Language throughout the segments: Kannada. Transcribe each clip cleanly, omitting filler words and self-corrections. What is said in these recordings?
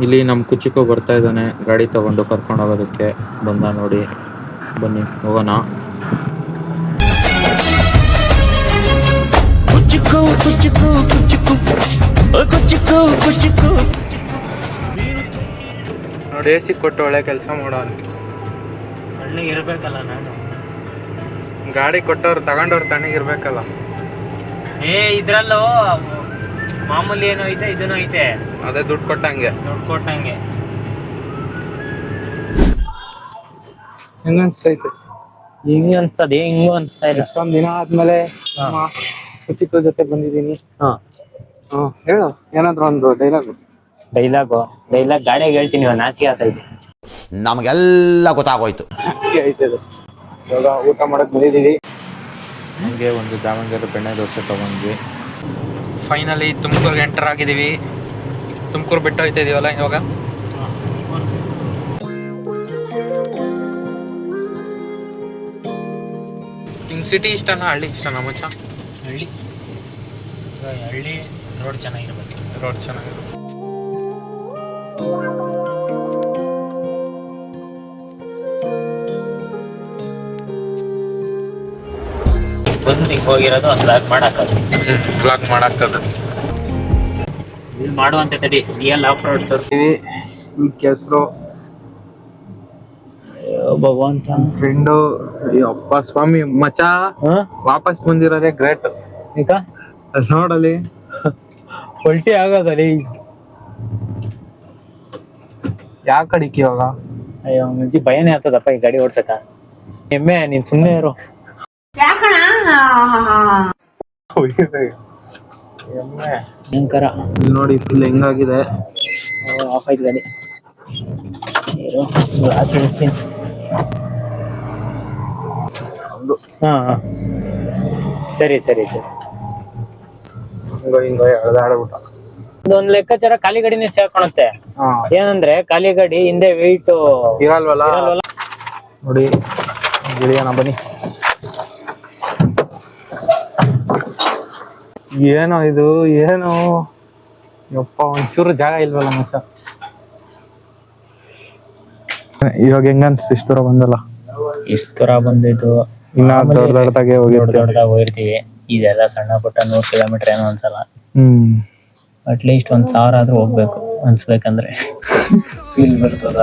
ಇಲ್ಲಿ ನಮ್ಮ ಕುಚಿಕೋ ಬರ್ತಾ ಇದ್ದಾನೆ ಗಾಡಿ ತಗೊಂಡು ಕರ್ಕೊಂಡು ಹೋಗೋದಕ್ಕೆ. ಬಂದ ನೋಡಿ, ಬನ್ನಿ ಹೋಗೋಣ. ನೋಡಿ ಎ ಸಿ ಕೊಟ್ಟು ಒಳ್ಳೆ ಕೆಲಸ ಮಾಡೋಣ. ತಣ್ಣಗಿರ್ಬೇಕಲ್ಲ ನಾನು. ಗಾಡಿ ಕೊಟ್ಟವ್ರು ತಗೊಂಡವ್ರು ತಣ್ಣಗಿರ್ಬೇಕಲ್ಲ. ಇದ್ರಲ್ಲೂ ಮಾಮೂಲಿ ಏನೋ ಐತೆ, ಇದನ್ನು ಐತೆ. ಅದೇ ದುಡ್ಡು ಕೊಟ್ಟಂಗೆ. ಹೆಂಗ ಅನ್ಸ್ತೈತೆ? ಹಿಂಗ ಅನ್ಸ್ತದೆ, ಹಿಂಗೂ ಅನ್ಸ್ತಾ ಇಲ್ಲ. ಎಷ್ಟೊಂದ್ ದಿನ ಆದ್ಮೇಲೆ ಕುಚಿಕೋ ಜೊತೆ ಬಂದಿದ್ದೀನಿ. ಹೇಳು ಏನಾದ್ರು ಒಂದು ಡೈಲಾಗ್ ಗಾಡಿಯಾಗ ಹೇಳ್ತೀನಿ, ನಾಚಿಕೆ ಆಗ್ತೈತೆ. ನಮಗೆಲ್ಲ ಗೊತ್ತಾಗೋಯ್ತು. ನಾಚಿಕೆ ಆಯ್ತದೆ. ಇವಾಗ ಊಟ ಮಾಡಕ್ ಬಂದಿದ್ದೀವಿ. ಹಂಗೆ ಒಂದು ದಾವಣಗೆರೆ ಬೆಣ್ಣೆ ದೋಸೆ ತಗೊಂಡ್ವಿ. ಫೈನಲಿ ತುಮಕೂರ್ಗೆ ಎಂಟರ್ ಆಗಿದ್ದೀವಿ. ತುಮಕೂರು ಬಿಟ್ಟು ಹೋಯ್ತಾ ಇದೀವಲ್ಲ ಇವಾಗ. ಹಿಂಗ್ ಸಿಟಿ ಇಷ್ಟನಾ ಹಳ್ಳಿ ಇಷ್ಟನಾ ಮಚ್ಚ? ಹಳ್ಳಿ ರೋಡ್ ಚೆನ್ನಾಗಿರ್ಬೇಕು. ರೋಡ್ ಚೆನ್ನಾಗಿರುತ್ತೆ. ಬಂದು ಹಿಂಗೆ ಹೋಗಿರೋದು ಒಂದು ಬ್ಲಾಗ್ ಮಾಡಾಕದು. ಇಲ್ಲಿ ಮಾಡುವಂತೆ ತಡಿ, ರಿಯಲ್ ಆಫ್ ರೋಡ್ ತೋರಿಸ್ತೀವಿ. ಈ ಕೆಸರು ಭಗವಂತ ಫ್ರೆಂಡು. ಅಪ್ಪ ಸ್ವಾಮಿ ಮಚ ವಾಪಸ್ ಬಂದಿರೋದೇ ಗ್ರೇಟ್. ಈಗ ಅಲ್ಲಿ ನೋಡಲಿ ಪಲ್ಟಿ ಆಗೋದಲ್ಲಿ. ಯಾವ ಕಡಿಕೆ ಇವಾಗ? ಅಯ್ಯೋ ಮುಂಚೆ ಭಯನೇ ಆಗ್ತದಪ್ಪ ಈ ಗಾಡಿ ಓಡ್ಸಕ. ಎಮ್ಮೆ ನೀನ್ ಸುಮ್ಮನೆ ಇರು. ಭಯಂಕರ ನೋಡಿ ಫುಲ್ ಹೆಂಗಾಗಿದೆ. ಆಫ್ ಆಯ್ತು ಗಾಡಿ. ಗ್ಲಾಸ್ ಇಳಿಸ್ತೀನಿ. ಹಾ ಸರಿ. ಹಿಂಗ ಎಳ್ದಾಡ್ಬಿಟ್ಟ. ಇದೊಂದ್ ಲೆಕ್ಕಾಚಾರ ಖಾಲಿ ಗಾಡಿನೇ ಸೇರ್ಕೊಳುತ್ತೆ. ಏನಂದ್ರೆ ಖಾಲಿ ಗಾಡಿ ಹಿಂದೆ ವೆಯ್ಟ್ ಇರಲ್ವಲ್ಲ. ನೋಡಿ ಇಳಿಯೋಣ ಬನ್ನಿ. ಏನೋ ಇದು, ಏನು ಯಪ್ಪ ಒಂಚೂರು ಜಾಗ ಇಲ್ವಲ್ಲ ಮಚ್ಚ. ಇವಾಗ ಹೆಂಗ ಅನ್ಸ್ತು ಇಷ್ಟು ದೂರ ಬಂದಲ್ಲ? ಇಷ್ಟು ದೂರ ಬಂದಿದ್ದು ಇನ್ನ ದೊಡ್ಡದಾಗೆ ಹೋಗಿರ್ತೀವಿ. ಇದೆಲ್ಲ ಸಣ್ಣ ಪುಟ್ಟ 100 ಕಿಲೋಮೀಟರ್ ಏನೋ ಅನ್ಸಲ್ಲ. ಅಟ್ಲೀಸ್ಟ್ 1000 ಆದ್ರೂ ಹೋಗ್ಬೇಕು ಅನ್ಸ್ಬೇಕಂದ್ರೆ ಫೀಲ್ ಬರ್ತದ.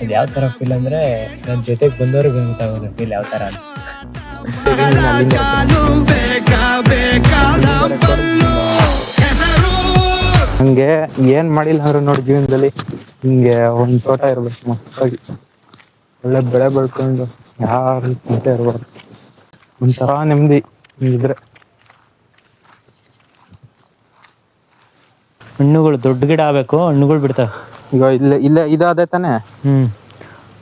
ಅದು ಯಾವ ತರ ಫೀಲ್ ಅಂದ್ರೆ ನನ್ನ ಜೊತೆಗೆ ಬಂದವ್ರಿಗೆ ಗೊತ್ತಾಗೋದು ಫೀಲ್ ಯಾವ ತರ ಅಂತ. ಹಂಗೆ ಏನ್ ಮಾಡಿಲ್ಲ ಅಂದ್ರೆ ನೋಡಿ ಜೀವನದಲ್ಲಿ ಹಿಂಗೆ ಒಂದ್ ತೋಟ ಇರ್ಬೇಕು ಮಸ್ತಾಗಿ, ಒಳ್ಳೆ ಬೆಳೆ ಬೆಳ್ಕೊಂಡು ಯಾರು ಚಿಂತೆ ಇರ್ಬಾರ್ದು. ಒಂಥರ ನೆಮ್ಮದಿ ಹಿಂಗಿದ್ರೆ. ಹಣ್ಣುಗಳು ದೊಡ್ಡ ಗಿಡ ಆಗ್ಬೇಕು, ಹಣ್ಣುಗಳು ಬಿಡ್ತಾವೆ. ಈಗ ಇಲ್ಲೇ ಇದಾದೆ ತಾನೆ.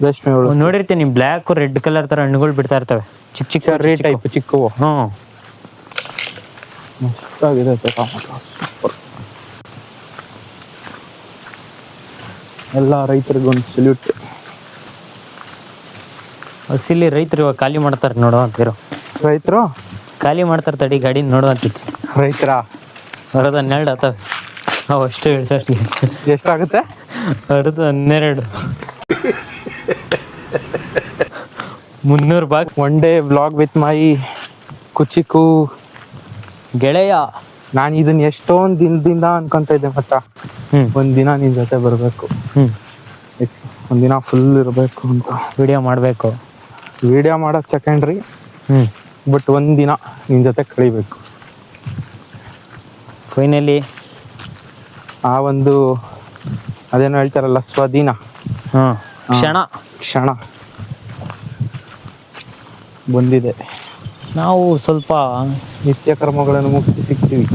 ರೇಷ್ಮೆಗಳು ನೋಡಿರ್ತೀನಿ, ಬ್ಲ್ಯಾಕ್ ರೆಡ್ ಕಲರ್ ತರ ಹಣ್ಣುಗಳು ಬಿಡ್ತಾ ಇರ್ತವೆ, ಚಿಕ್ಕ ಚಿಕ್ಕ ಚೆರ್ರಿ ಟೈಪ್ ಚಿಕ್ಕವು. ಮಸ್ತಾಗಿದೆ ಸೂಪರ್. ಎಲ್ಲ ರೈತರಿಗೊಂದು ಸಲ್ಯೂಟ್. ಹಸಿಲಿ ರೈತರು ಇವಾಗ ಖಾಲಿ ಮಾಡ್ತಾರೆ ನೋಡೋ ಅಂತಿರೋ. ರೈತರು ಖಾಲಿ ಮಾಡ್ತಾರೆ ತಡಿ ಗಾಡಿ ನೋಡೋ ಅಂತಿತ್ತು. ರೈತರ ಹೊರದು 12 ಆತವೆ. ಅವು ಅಷ್ಟು ಇಳಿಸೋಷ್ಟು ಎಷ್ಟಾಗುತ್ತೆ? ಹೊರದು 12. 300 ಬಾಕ್. One day vlog with my ಕುಚಿಕು ಗೆಳೆಯ. ನಾನು ಇದನ್ನ ಎಷ್ಟೊಂದು ದಿನದಿಂದ ಅನ್ಕೊಂತ ಇದ್ದೆ ಮಚ್ಚ. ಒಂದಿನ ನಿನ್ ಜೊತೆ ಬರ್ಬೇಕು, ಒಂದಿನ ಫುಲ್ ಇರ್ಬೇಕು ಅಂತ. ವಿಡಿಯೋ ಮಾಡಬೇಕು. ವಿಡಿಯೋ ಮಾಡೋದು ಸೆಕೆಂಡ್ರಿ, ಬಟ್ ಒಂದಿನ ನಿನ್ ಜೊತೆ ಕಳಿಬೇಕು. ಫೈನಲಿ ಆ ಒಂದು ಅದೇನೋ ಹೇಳ್ತಾರಲ್ಲ ಸ್ವಾಧೀನ, ಕ್ಷಣ ಬಂದಿದೆ. ನಾವು ಸ್ವಲ್ಪ ನಿತ್ಯ ಕರ್ಮಗಳನ್ನು ಮುಗಿಸಿ ಸಿಗ್ತೀವಿ.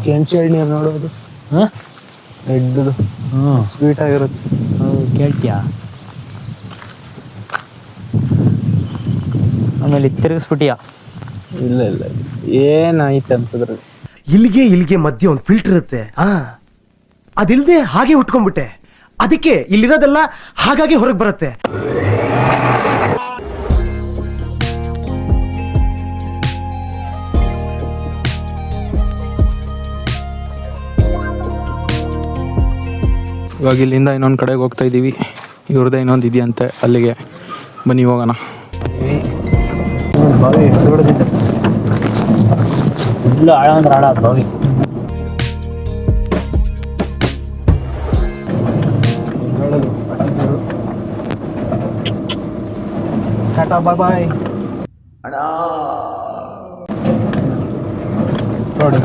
ಕೆಂಚೇಳಿ ನೀರು ನೋಡೋದು ರೆಡ್ದು ಸ್ವೀಟ್ ಆಗಿರುತ್ತೆ. ಕೇಳ್ತೀಯಾ? ಆಮೇಲೆ ತಿರುಗಿಸ್ಬಿಟ್ಟಿಯ? ಇಲ್ಲ ಏನಾಯ್ತು ಅಂತಂದ್ರೆ ಇಲ್ಲಿಗೆ ಮಧ್ಯೆ ಒಂದು ಫಿಲ್ಟರ್ ಇರುತ್ತೆ. ಅದಿಲ್ದೆ ಹಾಗೆ ಉಟ್ಕೊಂಡ್ಬಿಟ್ಟೆ. ಅದಕ್ಕೆ ಇಲ್ಲಿರೋದೆಲ್ಲ ಹಾಗಾಗಿ ಹೊರಗೆ ಬರುತ್ತೆ. ಇವಾಗ ಇಲ್ಲಿಂದ ಇನ್ನೊಂದು ಕಡೆಗೆ ಹೋಗ್ತಾ ಇದ್ದೀವಿ. ಇವ್ರದ್ದೇ ಇನ್ನೊಂದು ಇದೆಯಂತೆ, ಅಲ್ಲಿಗೆ ಬನ್ನಿ ಹೋಗೋಣ. ಬಾವಿ ದೊಡ್ಡದಿದೆ, ಫುಲ್ಲು ಆಳ ಅಂದ್ರೆ ಆಳ ಬಾವಿ. ಟಾಟಾ ಬಾಯ್ ಬಾಯ್. ನೋಡಿ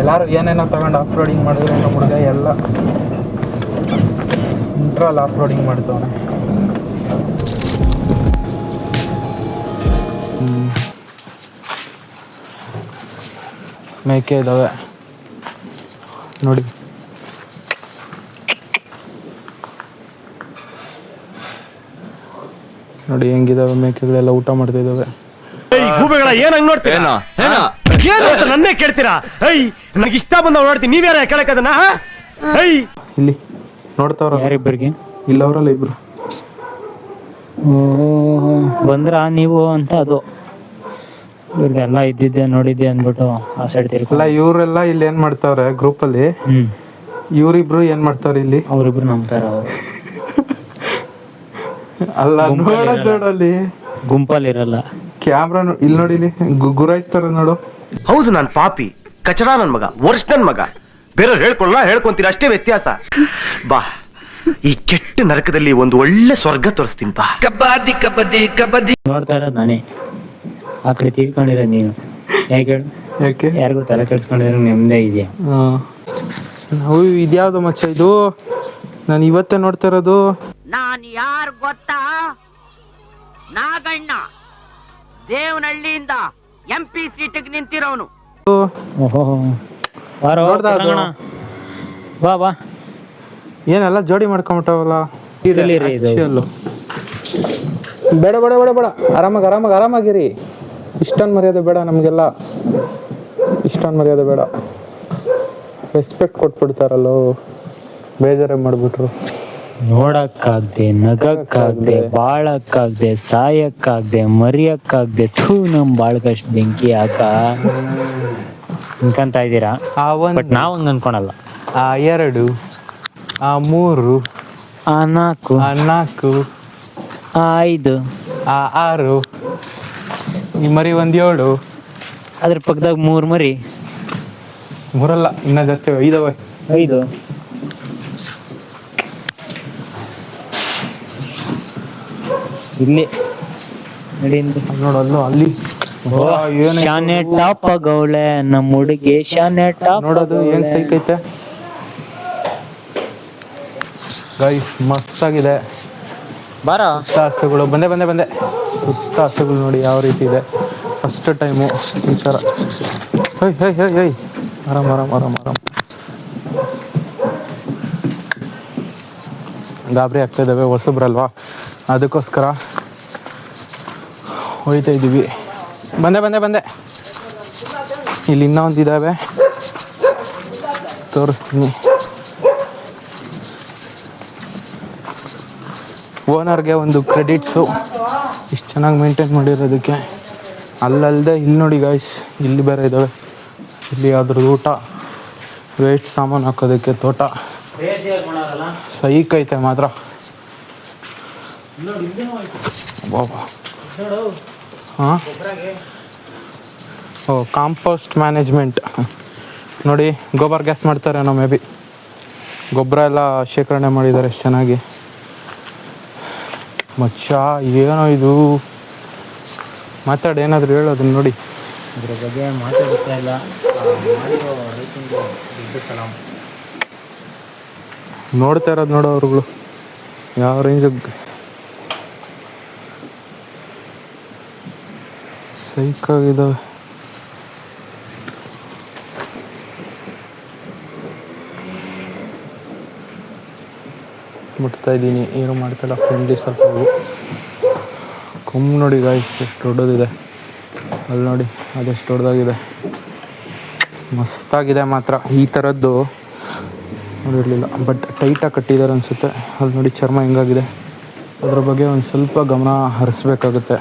ಎಲ್ಲರೂ ಏನೇನೋ ತಗೊಂಡು ಆಫ್ ರೋಡಿಂಗ್ ಮಾಡಿದ್ರೆ ನಮ್ಮ ಹುಡುಗ ಎಲ್ಲ ಇಂಟ್ರಲ್ಲಿ ಆಫ್ ರೋಡಿಂಗ್ ಮಾಡ್ತವನೆ. ಮೇಕೆ ಇದ್ದಾವೆ ನೋಡಿ. ನೋಡಿ ಹೆಂಗಿದಾವೆ ಮೇಕೆಗಳೆಲ್ಲ ಊಟ ಮಾಡ್ತಾ ಇದ್ದಾವೆ. ಗೂಬೆಗಳ ಏನ್ ಹಂಗ್ ನೋಡ್ತೀರಾ? ಏನು ಅಂತ ನನ್ನೇ ಕೇಳ್ತೀರಾ? ನನಗೆ ಇಷ್ಟ ಬಂದವ್ ನೋಡ್ತೀನಿ, ನೀವ್ಯಾರ ಕೇಳಕ್ಕದನ್ನ? ಇಲ್ಲಿ ನೋಡ್ತಾವ್ರ ಯಾರಿಬ್ಬರಿಗೆ? ಇಲ್ಲ ಅವರಲ್ಲ ಇಬ್ರು ಬಂದ್ರ ನೀವು ಅಂತ ಅದು ಇವ್ರದೆಲ್ಲ ಇದ್ದಿದ್ದೆ ನೋಡಿದ್ದೆ ಅಂದ್ಬಿಟ್ಟು ಆ ಸೈಡ್ ಅಲ್ಲ. ಇವರೆಲ್ಲ ಇಲ್ಲಿ ಏನ್ ಮಾಡ್ತಾವ್ರೆ ಗ್ರೂಪಲ್ಲಿ, ಇವ್ರಿಬ್ರು ಏನ್ ಮಾಡ್ತಾವ್ರೆ ಇಲ್ಲಿ? ಅವ್ರಿಬ್ರು ನಂಬ್ತಾರ. ಅಲ್ಲ ನೋಡಲ್ಲಿ ಗುಂಪಲ್ಲಿ ಇರಲ್ಲ. ಕ್ಯಾಮ್ರಾ ಇಲ್ಲಿ ನೋಡಿ, ಇಲ್ಲಿ ಗುರಾಯಿಸ್ತಾರ ನೋಡು. ಹೌದು, ನಾನ್ ಪಾಪಿ, ಕಚಡ ನನ್ ಮಗ, ವರ್ಷ ನನ್ ಮಗ. ಬೇರೆಯವ್ರು ಹೇಳ್ಕೊಂತೀರ ಅಷ್ಟೇ ವ್ಯತ್ಯಾಸ. ಬಾ, ಈ ಕೆಟ್ಟ ನರಕದಲ್ಲಿ ಒಂದು ಒಳ್ಳೆ ಸ್ವರ್ಗ ತೋರಿಸ್ತೀನಿ ಬಾ. ಕಬಡ್ಡಿ ಕಬಡ್ಡಿ ಕಬಡ್ಡಿ ನೋಡ್ತಾ ಇರೋದು ನಾನೇ. ಆ ಕಡೆ ತಿಳ್ಕೊಂಡಿರೋ ನೀನು ಯಾಕೆ ಯಾರಿಗೂ ತಲೆ ಕೆಡ್ಸ್ಕೊಂಡಿರೋ ನೆಮ್ಮದೇ ಇದೆಯಾ? ನಾವು ಇದ್ಯಾವ್ದು ಮಚ್ಚ ಇದು? ನಾನು ಇವತ್ತೇ ನೋಡ್ತಾ ಇರೋದು. ನಾನು ಯಾರು ಗೊತ್ತಾ? ನಾಗಣ್ಣ, ದೇವನಹಳ್ಳಿಯಿಂದ MP ಸೀಟಿಗೆ ನಿಂತಿರೋನು. ಬಾ ಬಾ. ಏನೆಲ್ಲ ಜೋಡಿ ಮಾಡ್ಕೊಂಬಿಟ್ಟವಲ್ಲ. ಬೇಡ ಬೇಡ ಬೇಡ ಬೇಡ, ಆರಾಮಾಗಿರಿ. ಇಷ್ಟೊಂದು ಮರ್ಯಾದೆ ಬೇಡ ನಮಗೆಲ್ಲ, ಇಷ್ಟೊಂದು ಮರ್ಯಾದೆ ಬೇಡ. ರೆಸ್ಪೆಕ್ಟ್ ಕೊಟ್ಬಿಡ್ತಾರಲ್ಲೋ, ಬೇಜಾರೇ ಮಾಡಿಬಿಟ್ರು. ನೋಡಕ್ಕಾಗ್ದೆ, ನಗಕ್ಕಾಗ್ದೆ, ಬಾಳಕ್ಕಾಗ್ದೆ, ಸಾಯಕ್ಕಾಗ್ದೆ, ಮರಿಯಕ್ಕಾಗ್ದೆ. ನಮ್ ಬಾಳ್ಕಷ್ಟು ಬೆಂಕಿ ಯಾಕ ಅನ್ಕಂತ ಇದ್ದೀರಾ? ಬಟ್ ನಾವು ಹಂಗ ಅನ್ಕೊಳಲ್ಲ. ಆ 2, ಆ 3, ಆ 4, ಆ 4, ಆ 5, ಆ 6, ಈ ಮರಿ 1 7, ಅದ್ರ ಪಕ್ಕದಾಗ 3 ಮರಿ. 3 ಅಲ್ಲ, ಇನ್ನ ಜಾಸ್ತಿ 5 5. ಇಲ್ಲಿ ನೋಡಲ್ಲ ಅಲ್ಲಿ ಶಾನೆ ಟಾಪ್ ಆಗವಳೆ ನಮ್ಮ ಹುಡುಗಿ. ಶಾನೆ ಟಾಪ್ ನೋಡೋದು ಏನ್ ಸೈಕೈತೆ ಗೈಸ್, ಮಸ್ತ್ ಆಗಿದೆ. ಬಾರ ಸುತ್ತ ಹಸುಗಳು ಬಂದೆ. ಸುತ್ತ ಹಸುಗಳು ನೋಡಿ ಯಾವ ರೀತಿ ಇದೆ. ಫಸ್ಟ್ ಟೈಮು ಈ ಥರ. ಹೈ ಆರಾಮ್. ಗಾಬರಿ ಆಗ್ತಾ ಇದ್ದಾವೆ, ಹೊಸಬ್ರಲ್ವಾ, ಅದಕ್ಕೋಸ್ಕರ ಹೋಯ್ತಾ ಇದ್ದೀವಿ. ಬಂದೆ. ಇಲ್ಲಿ ಇನ್ನೊಂದು ಇದ್ದಾವೆ, ತೋರಿಸ್ತೀನಿ. ಓನರ್ಗೆ ಒಂದು ಕ್ರೆಡಿಟ್ಸು, ಇಷ್ಟು ಚೆನ್ನಾಗಿ ಮೇಂಟೈನ್ ಮಾಡಿರೋದಕ್ಕೆ. ಅಲ್ಲದೆ ಇಲ್ಲಿ ನೋಡಿ ಗಾಯ್ಸ್, ಇಲ್ಲಿ ಬೇರೆ ಇದ್ದಾವೆ. ಇಲ್ಲಿ ಅದ್ರದ್ದು ಊಟ, ವೇಸ್ಟ್ ಸಾಮಾನು ಹಾಕೋದಕ್ಕೆ ತೋಟ. ಸೈಕ್ ಐತೆ ಮಾತ್ರ. ಹಾಂ, ಕಾಂಪೋಸ್ಟ್ ಮ್ಯಾನೇಜ್ಮೆಂಟ್ ನೋಡಿ. ಗೊಬ್ಬರ ಗ್ಯಾಸ್ ಮಾಡ್ತಾರೆ ನಾವು, ಮೇ ಬಿ ಗೊಬ್ಬರ ಎಲ್ಲ ಶೇಖರಣೆ ಮಾಡಿದ್ದಾರೆ ಎಷ್ಟು ಚೆನ್ನಾಗಿ. ಮಚ್ಚ ಏನೋ ಇದು, ಮಾತಾಡಿ, ಏನಾದರೂ ಹೇಳೋದನ್ನ ನೋಡಿ. ಇದ್ರ ಬಗ್ಗೆ ಮಾತಾಡ್ತಾ ಇಲ್ಲ. ನೋಡ್ತಾ ಇರೋದು ನೋಡೋ ಅವ್ರುಗಳು ಯಾವ ರೇಂಜಿಗೆ ಸೈಕಾಗಿದ್ದಾವೆ. ಮುಟ್ತಾ ಇದ್ದೀನಿ, ಏನು ಮಾಡ್ತಾಯಿಲ್ಲ. ಫ್ರೆಂಡ್ಲಿ ಸ್ವಲ್ಪ ಕೊಮ್ಮು ನೋಡಿ ಗಾಯ್ಸ್, ಎಷ್ಟು ದೊಡ್ಡದಿದೆ. ಅಲ್ಲಿ ನೋಡಿ ಅದೆಷ್ಟು ದೊಡ್ಡದಾಗಿದೆ, ಮಸ್ತಾಗಿದೆ ಮಾತ್ರ. ಈ ಥರದ್ದು ನೋಡಿರಲಿಲ್ಲ, ಬಟ್ ಟೈಟಾಗಿ ಕಟ್ಟಿದ್ದಾರೆ ಅನಿಸುತ್ತೆ. ಅಲ್ಲಿ ನೋಡಿ ಚರ್ಮ ಹೆಂಗಾಗಿದೆ, ಅದ್ರ ಬಗ್ಗೆ ಒಂದು ಸ್ವಲ್ಪ ಗಮನ ಹರಿಸ್ಬೇಕಾಗುತ್ತೆ.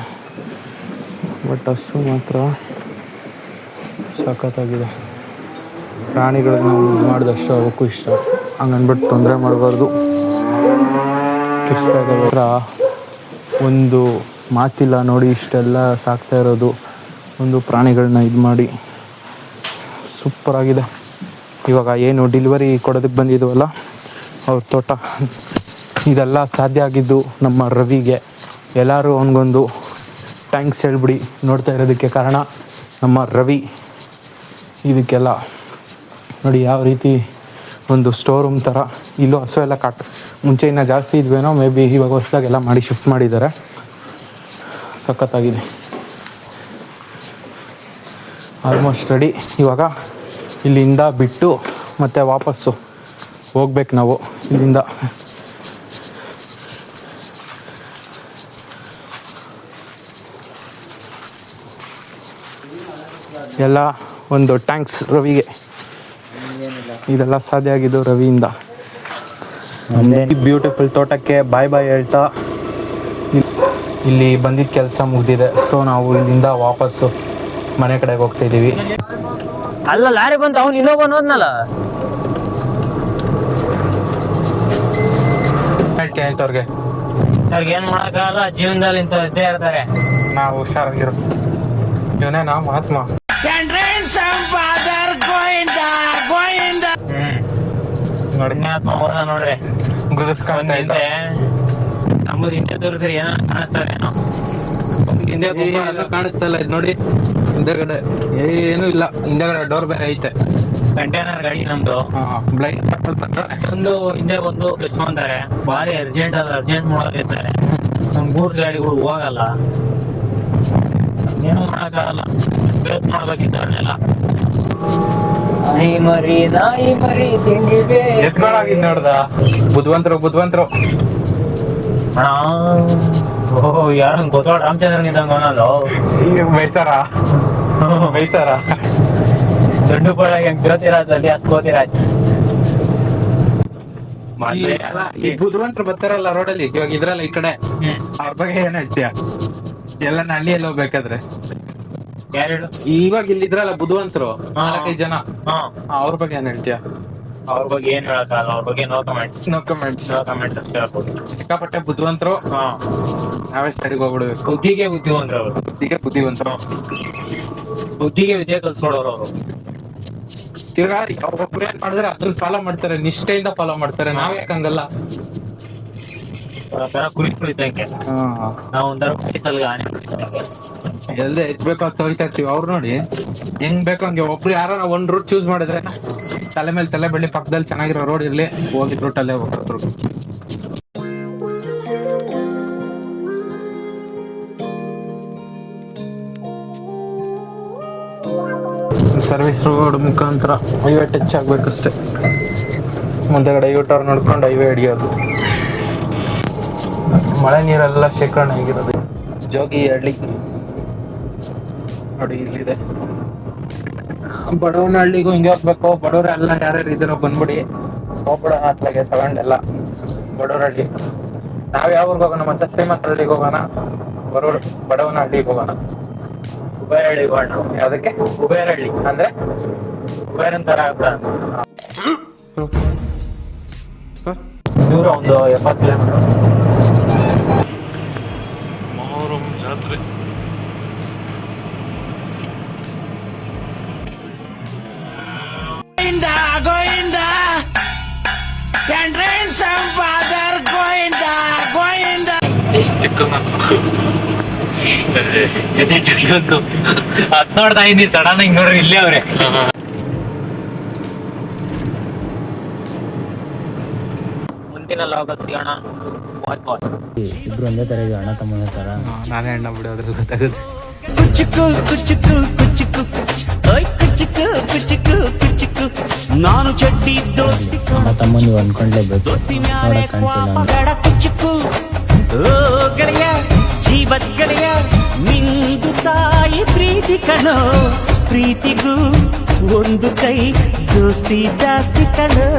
ಬಟ್ ಹಸು ಮಾತ್ರ ಸಖತ್ತಾಗಿದೆ. ಪ್ರಾಣಿಗಳನ್ನ ಇದು ಮಾಡಿದಷ್ಟು ಅವಕ್ಕೂ ಇಷ್ಟ. ಹಂಗನ್ಬಿಟ್ಟು ತೊಂದರೆ ಮಾಡಬಾರ್ದು. ಹತ್ರ ಒಂದು ಮಾತಿಲ್ಲ ನೋಡಿ, ಇಷ್ಟೆಲ್ಲ ಸಾಕ್ತಾ ಇರೋದು ಒಂದು ಪ್ರಾಣಿಗಳನ್ನ ಇದು ಮಾಡಿ ಸೂಪರಾಗಿದೆ. ಇವಾಗ ಏನು ಡೆಲಿವರಿ ಕೊಡೋದಕ್ಕೆ ಬಂದಿದ್ದೀವಲ್ಲ ಅವ್ರ ತೋಟ, ಇದೆಲ್ಲ ಸಾಧ್ಯ ಆಗಿದ್ದು ನಮ್ಮ ರವಿಗೆ. ಎಲ್ಲರೂ ಅವನಿಗೊಂದು ಥ್ಯಾಂಕ್ಸ್ ಹೇಳ್ಬಿಡಿ. ನೋಡ್ತಾ ಇರೋದಕ್ಕೆ ಕಾರಣ ನಮ್ಮ ರವಿ. ಇದಕ್ಕೆಲ್ಲ ನೋಡಿ ಯಾವ ರೀತಿ ಒಂದು ಸ್ಟೋರ್ ರೂಮ್ ಥರ. ಇಲ್ಲೂ ಹಸು ಎಲ್ಲ ಮುಂಚೆ ಇನ್ನೂ ಜಾಸ್ತಿ ಇದ್ವೇನೋ, ಮೇ ಬಿ ಇವಾಗ ಹೊಸದಾಗೆಲ್ಲ ಮಾಡಿ ಶಿಫ್ಟ್ ಮಾಡಿದ್ದಾರೆ. ಸಖತ್ತಾಗಿದೆ. Almost ready. ಇವಾಗ ಇಲ್ಲಿಂದ ಬಿಟ್ಟು ಮತ್ತೆ ವಾಪಸ್ಸು ಹೋಗ್ಬೇಕು ನಾವು ಇಲ್ಲಿಂದ. ಎಲ್ಲ ಒಂದು ಥ್ಯಾಂಕ್ಸ್ ರವಿಗೆ. ಇದೆಲ್ಲ ಸಾಧ್ಯ ಆಗಿದ್ದು ರವಿಯಿಂದ. ಬ್ಯೂಟಿಫುಲ್ ತೋಟಕ್ಕೆ ಬಾಯ್ ಬಾಯ್ ಹೇಳ್ತಾ ಇಲ್ಲಿ ಬಂದಿದ್ದ ಕೆಲಸ ಮುಗ್ದಿದೆ. ಸೊ ನಾವು ಇಲ್ಲಿಂದ ವಾಪಸ್ಸು ಮನೆ ಕಡೆಗೆ ಹೋಗ್ತಾಯಿದ್ದೀವಿ. ಅಲ್ಲ ಲಾರಿ ಬಂತು, ಅವ್ನು ಇನ್ನೊಬ್ಬ ಹೋದ್ನಲ್ಲ. ಹೇಳ್ತೀನಿ ಆಯ್ತು ಅವ್ರಿಗೆ ಏನ್ ಮಾಡಕ್ಕಾಗಲ್ಲ, ಜೀವನದಲ್ಲಿ ಇಂಥ ಇದ್ದೇ ಇರ್ತಾರೆ. ನಾವು ಹುಷಾರಾಗಿರೋ ಇವನೇ ನಾವು ಮಹಾತ್ಮ. ನೋಡ್ರಿ ಗುದಿಸ್ಕೊಂತ ಇದ್ದೆ. ನಮ್ಮದು ಹಿಂದೆ ತೋರಿಸ್ರಿ ಏನೋ ಕಾಣಿಸ್ತಾರೆ. ಹಿಂದೆ ಕಾಣಿಸ್ತಾ ಇಲ್ಲ. ಇದು ನೋಡಿ ಹಿಂದೆಗಡೆ ಏನು ಇಲ್ಲ. ಹಿಂದೆಗಡೆ ಡೋರ್ ಬೇರೆ ಐತೆ. ಕಂಟೈನರ್ ಗಾಡಿ ನಮ್ದು. ಒಂದು ಹಿಂದೆ ಒಂದು ಬಿಸ್ಕೊಂತಾರೆ. ಭಾರಿ ಅರ್ಜೆಂಟ್ ಮಾಡೋದಿರ್ತಾರೆ. ನಮ್ ಗೂಡ್ಸ್ ಗಾಡಿಗಳು ಹೋಗಲ್ಲ, ಏನು ಮಾಡಕ್ಕಾಗಲ್ಲ. ಬೇಸ್ ಮಾಡ್ಬೇಕಿದ್ದವನ್ನೆಲ್ಲ. ನಾಯಿ ಮರಿ ತಿಂಡಿ ಎತ್ಕೊಳಾಗಿದ್ ನೋಡ್ದ. ಬುದ್ಧಿವಂತರು ಯಾರು ಗೊತ್ತಾಳ ರಾಮಚಂದ್ರನ್ ಇದ್ದಂಗ ಅವನಲ್ಲೋ. ಈಗ ಮೈಸಾರ ದೊಡ್ಡ ಪಳಗೆ ಜ್ಯೋತಿರಾಜ್ ಅಲ್ಲಿ ಜ್ಯೋತಿರಾಜ್. ಈ ಬುದ್ಧಿವಂತರು ಬರ್ತಾರಲ್ಲ ರೋಡಲ್ಲಿ, ಇವಾಗ ಇದ್ರಲ್ಲ ಈ ಕಡೆ, ಅವ್ರ ಬಗ್ಗೆ ಏನ್ ಹೇಳ್ತೀಯ? ಎಲ್ಲ ಹಳ್ಳಿಯಲ್ಲಿ ಹೋಗ್ಬೇಕಾದ್ರೆ ಇವಾಗ ಇಲ್ಲಿ ಇದ್ರಲ್ಲ ಬುದ್ಧಿವಂತರು 4-5 ಜನ, ಅವ್ರ ಬಗ್ಗೆ ಏನ್ ಹೇಳ್ತೀಯ? ಅವ್ರ ಬಗ್ಗೆ ಏನ್ ಹೇಳಕ್ಕಾಗಲ್ಲ. ಅವ್ರ ಬಗ್ಗೆ ನೋ ಕಮೆಂಟ್ಸ್ ಅಷ್ಟೇ ಹೇಳ್ಬೋದು. ಸಿಕ್ಕಾಪಟ್ಟೆ ಬುದ್ಧಿವಂತರು. ನಾವೇ ಸೈಡಿಗೆ ಹೋಗ್ಬಿಡ್ಬೇಕು. ಬುದ್ಧಿಗೆ ಬುದ್ಧಿವಂತರು. ಬುದ್ಧಿಗೆ ವಿದ್ಯೆ ಕಲ್ಸ್ಕೊಡೋರು ಅವರು. ತಿರ್ಗಾ ಒಬ್ಬೊಬ್ರು ಏನ್ ಮಾಡಿದ್ರೆ ಅದ್ರಲ್ಲಿ ಫಾಲೋ ಮಾಡ್ತಾರೆ, ನಿಷ್ಠೆಯಿಂದ ಫಾಲೋ ಮಾಡ್ತಾರೆ. ನಾವ್ ಯಾಕಂಗಲ್ಲ? ಕುಳಿತಂಗೆ ನಾವು ಒಂಥರ ಎಲ್ಲೇ ಎತ್ಬೇಕು ಅಂತ ಹೋಗ್ತಾ ಇರ್ತೀವಿ. ಅವ್ರು ನೋಡಿ ಹೆಂಗ್ ಬೇಕು ಹಂಗೆ. ಒಬ್ರು ಯಾರ ಒಂದ್ ರೂಟ್ ಚೂಸ್ ಮಾಡಿದ್ರೆ ತಲೆ ಮೇಲೆ ತಲೆ ಬೆಳ್ಳಿ ಪಕ್ಕದಲ್ಲಿ ಚೆನ್ನಾಗಿರೋ ರೋಡ್ ಇರ್ಲಿ, ಹೋಗಿದ್ ರೂಟಲ್ಲೇ ಹೋಗ್ತಾರೆ. ಸರ್ವಿಸ್ ರೋಡ್ ಮುಖಾಂತರ ಹೈವೇ ಟಚ್ ಆಗ್ಬೇಕಷ್ಟೇ. ಮುಂದೆಗಡೆ ಯೂಟರ್ನ್ ನೋಡ್ಕೊಂಡು ಹೈವೇ ಹಿಡಿಯೋದು. ಮಳೆ ನೀರೆಲ್ಲ ಶೇಖರಣೆ ಆಗಿರೋದು. ಜೋಗಿ ಹಳ್ಳಿ ನೋಡಿ ಇಲ್ಲಿದೆ. ಬಡವನಹಳ್ಳಿಗೂ ಹಿಂಗೆ ಹೋಗ್ಬೇಕು. ಬಡವರೆಲ್ಲ ಯಾರ್ಯಾರು ಇದ್ದೀರೋ ಬಂದ್ಬಿಡಿ, ಹೋಗ್ಬಿಡ ಅತ್ಲಾಗೆ ತಗೊಂಡೆಲ್ಲ. ಬಡವರಹಳ್ಳಿ ನಾವ್ ಯಾವ ಊರ್ಗೆ ಹೋಗೋಣ? ಮತ್ತೆ ಶ್ರೀಮಂತಹಳ್ಳಿಗೆ ಹೋಗೋಣ, ಬಡವನಹಳ್ಳಿಗೆ ಹೋಗೋಣ. ಕುಬೇರಹಳ್ಳಿ ಹೋಗೋಣ. ಅದಕ್ಕೆ ಕುಬೇರಹಳ್ಳಿ ಅಂದ್ರೆ ಕುಬೇರನ್ ತರ ದೂರ, ಒಂದು 70 ಕಿಲೋಮೀಟರ್. ಮೊಹರಂ ಜಾತ್ರೆ. ಅದ್ ನೋಡ್ತಾ ಇದ್ದೀನಿ ಸಡನ್ ಹಿಂಗ್ ನೋಡ್ರಿ ಇಲ್ಲೇ ಅವ್ರೆ. ಮುಂದಿನ ಲಾಗಲ್ಲಿ ಸಿಗೋಣ. ಇಬ್ರು ಒಂದೇ ತರ ಇದೆ, ಅಣ್ಣ ತಮ್ಮನ ತರ. ನಾನೇ ಅಣ್ಣ ಬಿಡು, ಅದ್ರಲ್ಲಿ ಗೊತ್ತಾಗುತ್ತೆ. ನಾನು ಚಡ್ಡಿ ದೋಸ್ತಿ ಅಣ್ಣ ತಮ್ಮ ನೀವು ಅನ್ಕೊಂಡ್ಲೇಬೇಕು, ನೋಡಕ್ ಕಾಣಿಸಿಲ್ಲ. ಗೆಳೆಯ ಜೀವದ್ ಗೆಳೆಯ ನಿಂದು ತಾಯಿ ಪ್ರೀತಿ ಕಣೋ, ಪ್ರೀತಿಗೂ ಒಂದು ಕೈ ದೋಸ್ತಿ ಜಾಸ್ತಿ ಕಣೋ.